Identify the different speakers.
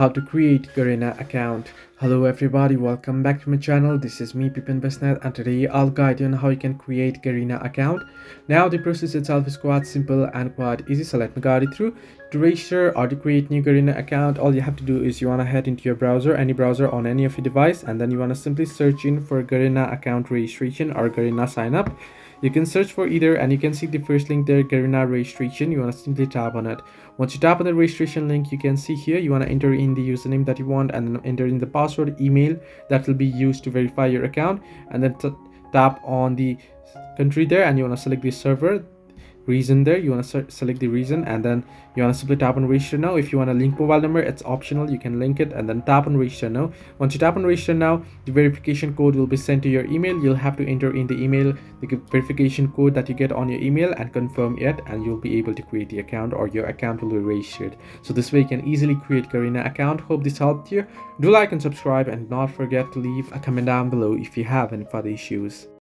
Speaker 1: How to create Garena account. Hello everybody, welcome back to my channel. This is me Pipin Besnet, and today I'll guide you on how you can create Garena account. Now the process itself is quite simple and quite easy, so let me guide you through. To register or to create new Garena account, all you have to do is you want to head into your browser, any browser on any of your device, and then you want to simply search in for Garena account registration or Garena sign up. You can search for either, and you can see the first link there, Garena registration. You want to simply tap on it. Once you tap on the registration link, you can see here you want to enter in the username that you want and then enter in the password email that will be used to verify your account, and then tap on the country there, and you want to select the server reason there. You want to select the reason, and then you want to simply tap on register now. If you want to link mobile number, it's optional, you can link it, and then tap on register now. Once you tap on register now, the verification code will be sent to your email. You'll have to enter in the email the verification code that you get on your email and confirm it, and you'll be able to create the account, or your account will be registered. So this way you can easily create Garena account. Hope this helped you. Do like and subscribe, and not forget to leave a comment down below if you have any further issues.